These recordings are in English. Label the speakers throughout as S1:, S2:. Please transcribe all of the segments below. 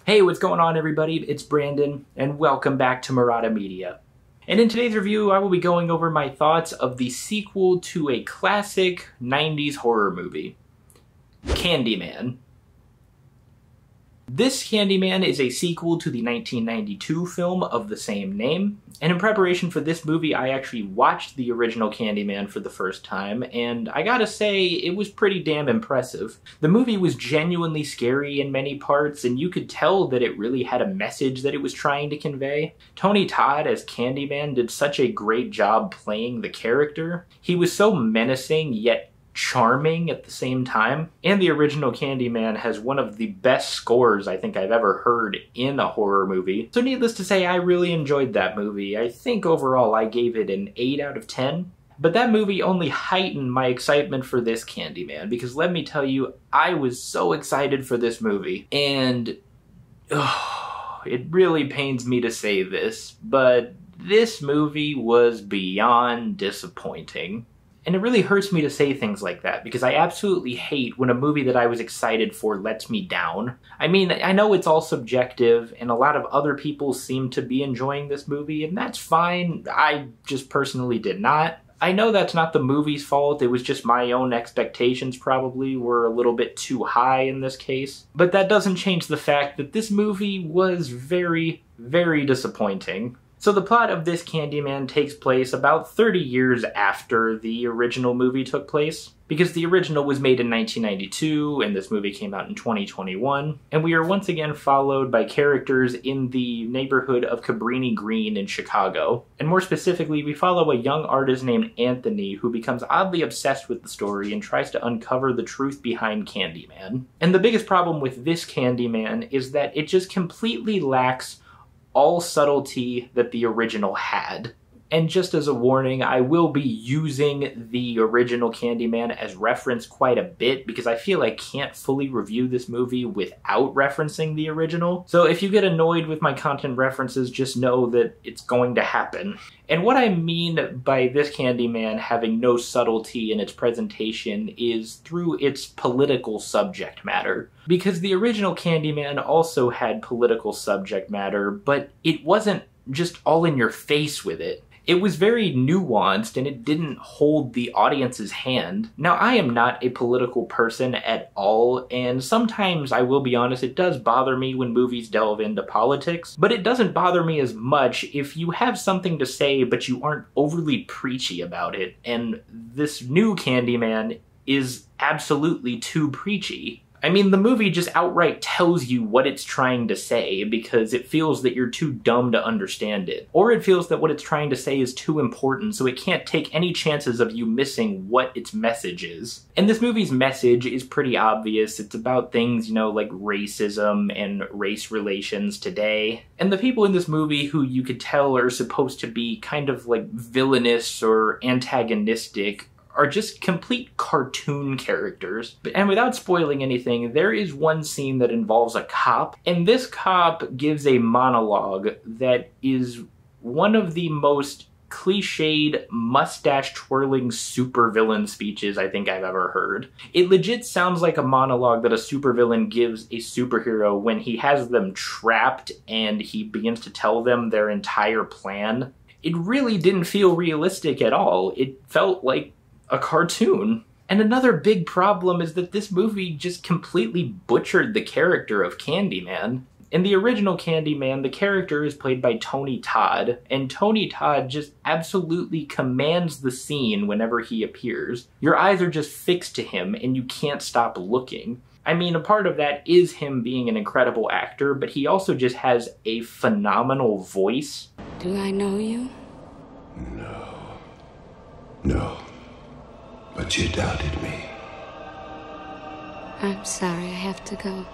S1: Hey, what's going on everybody? It's Brandon, and welcome back to Marotta Media. And in today's review, I will be going over my thoughts of the sequel to a classic 90s horror movie, Candyman. This Candyman is a sequel to the 1992 film of the same name, and in preparation for this movie I actually watched the original Candyman for the first time, and I gotta say, it was pretty damn impressive. The movie was genuinely scary in many parts, and you could tell that it really had a message that it was trying to convey. Tony Todd as Candyman did such a great job playing the character. He was so menacing, yet charming at the same time. And the original Candyman has one of the best scores I think I've ever heard in a horror movie. So needless to say, I really enjoyed that movie. I think overall I gave it an 8 out of 10. But that movie only heightened my excitement for this Candyman, because let me tell you, I was so excited for this movie. And it really pains me to say this, but this movie was beyond disappointing. And it really hurts me to say things like that, because I absolutely hate when a movie that I was excited for lets me down. I mean, I know it's all subjective, and a lot of other people seem to be enjoying this movie, and that's fine. I just personally did not. I know that's not the movie's fault, it was just my own expectations probably were a little bit too high in this case. But that doesn't change the fact that this movie was very, very disappointing. So the plot of this Candyman takes place about 30 years after the original movie took place, because the original was made in 1992 and this movie came out in 2021, and we are once again followed by characters in the neighborhood of Cabrini Green in Chicago. And more specifically, we follow a young artist named Anthony who becomes oddly obsessed with the story and tries to uncover the truth behind Candyman. And the biggest problem with this Candyman is that it just completely lacks all subtlety that the original had. And just as a warning, I will be using the original Candyman as reference quite a bit, because I feel I can't fully review this movie without referencing the original. So if you get annoyed with my content references, just know that it's going to happen. And what I mean by this Candyman having no subtlety in its presentation is through its political subject matter. Because the original Candyman also had political subject matter, but it wasn't just all in your face with it. It was very nuanced, and it didn't hold the audience's hand. Now, I am not a political person at all, and sometimes, I will be honest, it does bother me when movies delve into politics, but it doesn't bother me as much if you have something to say but you aren't overly preachy about it, and this new Candyman is absolutely too preachy. I mean, the movie just outright tells you what it's trying to say because it feels that you're too dumb to understand it. Or it feels that what it's trying to say is too important, so it can't take any chances of you missing what its message is. And this movie's message is pretty obvious. It's about things, you know, like racism and race relations today. And the people in this movie who you could tell are supposed to be kind of like villainous or antagonistic are just complete cartoon characters. And without spoiling anything, there is one scene that involves a cop, and this cop gives a monologue that is one of the most cliched, mustache-twirling supervillain speeches I think I've ever heard. It legit sounds like a monologue that a supervillain gives a superhero when he has them trapped and he begins to tell them their entire plan. It really didn't feel realistic at all. It felt like a cartoon. And another big problem is that this movie just completely butchered the character of Candyman. In the original Candyman, the character is played by Tony Todd, and Tony Todd just absolutely commands the scene whenever he appears. Your eyes are just fixed to him, and you can't stop looking. I mean, a part of that is him being an incredible actor, but he also just has a phenomenal voice.
S2: Do I know you?
S3: No. No. But you doubted me.
S2: I'm sorry, I have to go.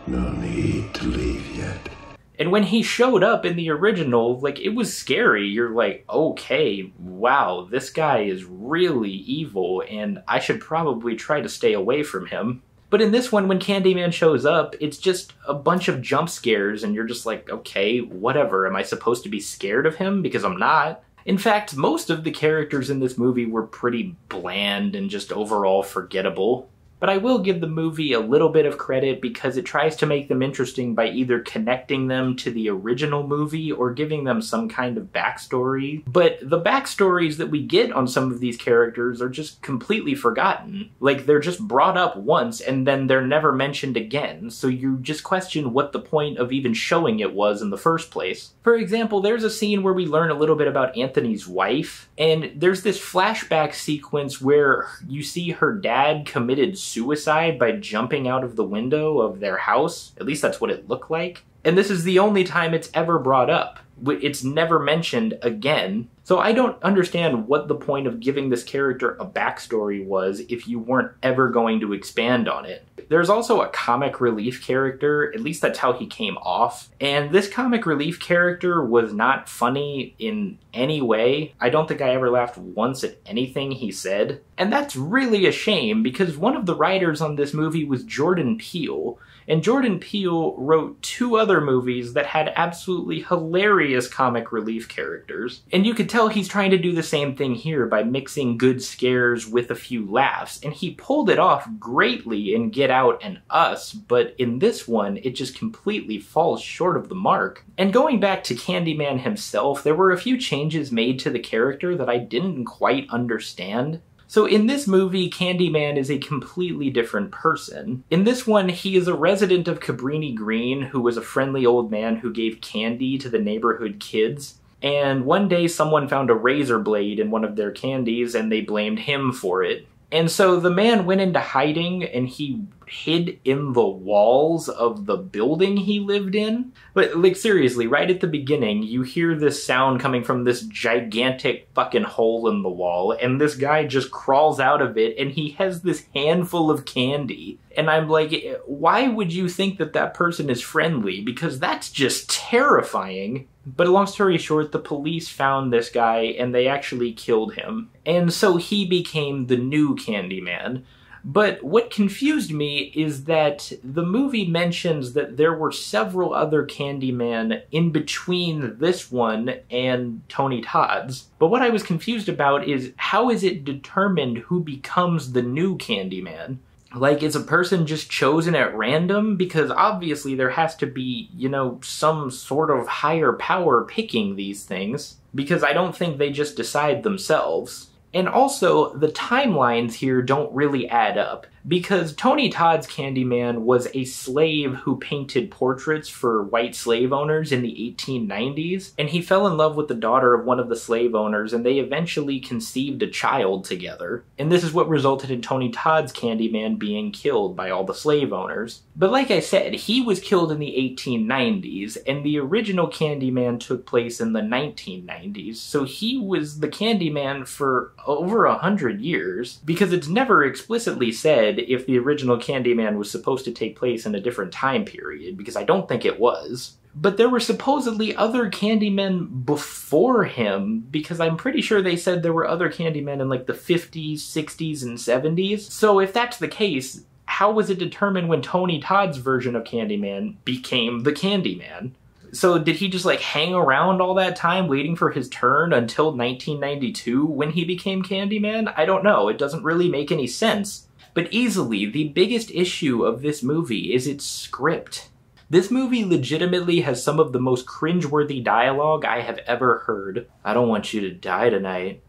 S3: No need to leave yet.
S1: And when he showed up in the original, like, it was scary. You're like, okay, wow, this guy is really evil, and I should probably try to stay away from him. But in this one, when Candyman shows up, it's just a bunch of jump scares, and you're just like, okay, whatever. Am I supposed to be scared of him? Because I'm not. In fact, most of the characters in this movie were pretty bland and just overall forgettable. But I will give the movie a little bit of credit because it tries to make them interesting by either connecting them to the original movie or giving them some kind of backstory. But the backstories that we get on some of these characters are just completely forgotten. Like, they're just brought up once and then they're never mentioned again, so you just question what the point of even showing it was in the first place. For example, there's a scene where we learn a little bit about Anthony's wife, and there's this flashback sequence where you see her dad committed suicide by jumping out of the window of their house. At least that's what it looked like. And this is the only time it's ever brought up. It's never mentioned again. So I don't understand what the point of giving this character a backstory was if you weren't ever going to expand on it. There's also a comic relief character, at least that's how he came off. And this comic relief character was not funny in any way. I don't think I ever laughed once at anything he said. And that's really a shame because one of the writers on this movie was Jordan Peele. And Jordan Peele wrote 2 other movies that had absolutely hilarious comic relief characters. And you could tell he's trying to do the same thing here by mixing good scares with a few laughs. And he pulled it off greatly in Get Out and Us, but in this one, it just completely falls short of the mark. And going back to Candyman himself, there were a few changes made to the character that I didn't quite understand. So in this movie, Candyman is a completely different person. In this one, he is a resident of Cabrini Green who was a friendly old man who gave candy to the neighborhood kids. And one day someone found a razor blade in one of their candies and they blamed him for it. And so the man went into hiding and he hid in the walls of the building he lived in. But, like, seriously, right at the beginning, you hear this sound coming from this gigantic fucking hole in the wall, and this guy just crawls out of it, and he has this handful of candy. And I'm like, why would you think that that person is friendly? Because that's just terrifying. But long story short, the police found this guy, and they actually killed him. And so he became the new Candyman. But what confused me is that the movie mentions that there were several other Candyman in between this one and Tony Todd's. But what I was confused about is how is it determined who becomes the new Candyman? Like, is a person just chosen at random? Because obviously there has to be, you know, some sort of higher power picking these things. Because I don't think they just decide themselves. And also, the timelines here don't really add up, because Tony Todd's Candyman was a slave who painted portraits for white slave owners in the 1890s, and he fell in love with the daughter of one of the slave owners, and they eventually conceived a child together. And this is what resulted in Tony Todd's Candyman being killed by all the slave owners. But like I said, he was killed in the 1890s, and the original Candyman took place in the 1990s, so he was the Candyman for over 100 years, because it's never explicitly said if the original Candyman was supposed to take place in a different time period, because I don't think it was. But there were supposedly other Candymen before him, because I'm pretty sure they said there were other Candymen in like the 50s, 60s, and 70s. So if that's the case, how was it determined when Tony Todd's version of Candyman became the Candyman? So did he just like hang around all that time waiting for his turn until 1992 when he became Candyman? I don't know. It doesn't really make any sense. But easily, the biggest issue of this movie is its script. This movie legitimately has some of the most cringeworthy dialogue I have ever heard. I don't want you to die tonight.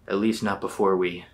S1: At least not before we...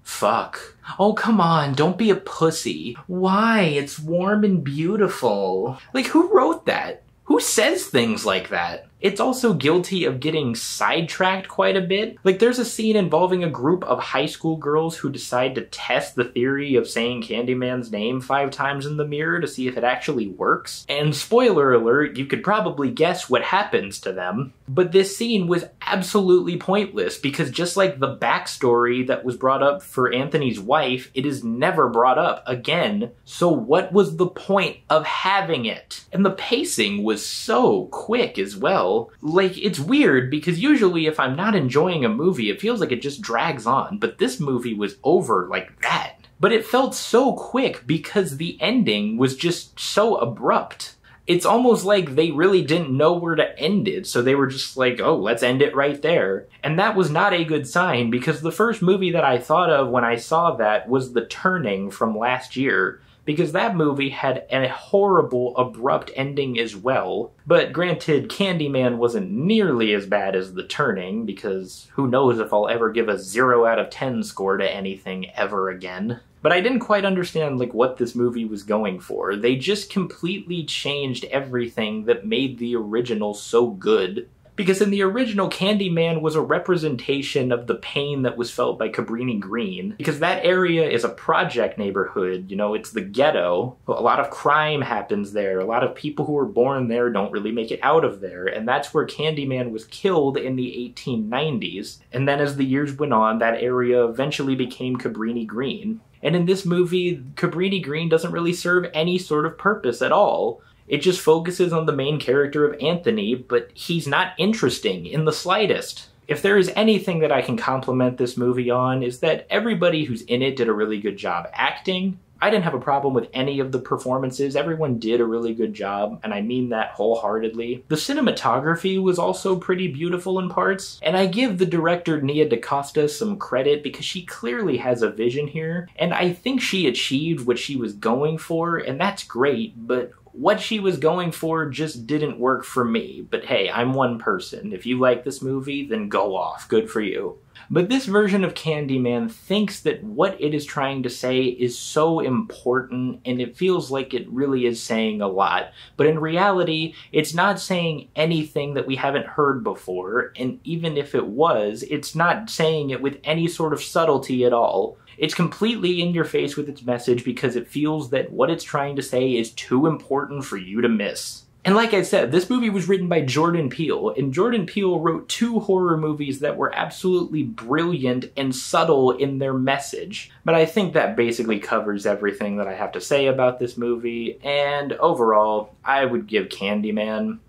S1: fuck. Oh, come on, don't be a pussy. Why? It's warm and beautiful. Like, who wrote that? Who says things like that? It's also guilty of getting sidetracked quite a bit. Like, there's a scene involving a group of high school girls who decide to test the theory of saying Candyman's name 5 times in the mirror to see if it actually works. And spoiler alert, you could probably guess what happens to them. But this scene was absolutely pointless because just like the backstory that was brought up for Anthony's wife, it is never brought up again. So what was the point of having it? And the pacing was so quick as well. Like, it's weird because usually if I'm not enjoying a movie, it feels like it just drags on, but this movie was over like that. But it felt so quick because the ending was just so abrupt. It's almost like they really didn't know where to end it, so they were just like, oh, let's end it right there. And that was not a good sign, because the first movie that I thought of when I saw that was The Turning from last year, because that movie had a horrible, abrupt ending as well. But granted, Candyman wasn't nearly as bad as The Turning, because who knows if I'll ever give a 0 out of 10 score to anything ever again. But I didn't quite understand what this movie was going for. They just completely changed everything that made the original so good. Because in the original, Candyman was a representation of the pain that was felt by Cabrini Green. Because that area is a project neighborhood, it's the ghetto. A lot of crime happens there. A lot of people who were born there don't really make it out of there. And that's where Candyman was killed in the 1890s. And then as the years went on, that area eventually became Cabrini Green. And in this movie, Cabrini Green doesn't really serve any sort of purpose at all. It just focuses on the main character of Anthony, but he's not interesting in the slightest. If there is anything that I can compliment this movie on, is that everybody who's in it did a really good job acting. I didn't have a problem with any of the performances. Everyone did a really good job, and I mean that wholeheartedly. The cinematography was also pretty beautiful in parts, and I give the director Nia DaCosta some credit because she clearly has a vision here, and I think she achieved what she was going for, and that's great, but what she was going for just didn't work for me. But hey, I'm one person. If you like this movie, then go off. Good for you. But this version of Candyman thinks that what it is trying to say is so important, and it feels like it really is saying a lot. But in reality, it's not saying anything that we haven't heard before, and even if it was, it's not saying it with any sort of subtlety at all. It's completely in your face with its message because it feels that what it's trying to say is too important for you to miss. And like I said, this movie was written by Jordan Peele, and Jordan Peele wrote 2 horror movies that were absolutely brilliant and subtle in their message. But I think that basically covers everything that I have to say about this movie, and overall, I would give Candyman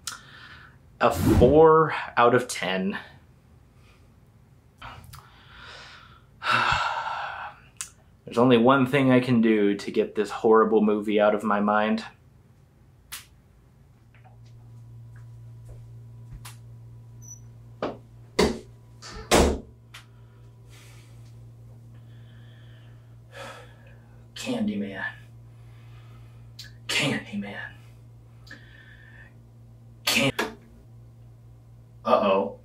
S1: a 4 out of 10. There's only one thing I can do to get this horrible movie out of my mind. Candyman. Candyman. Uh-oh.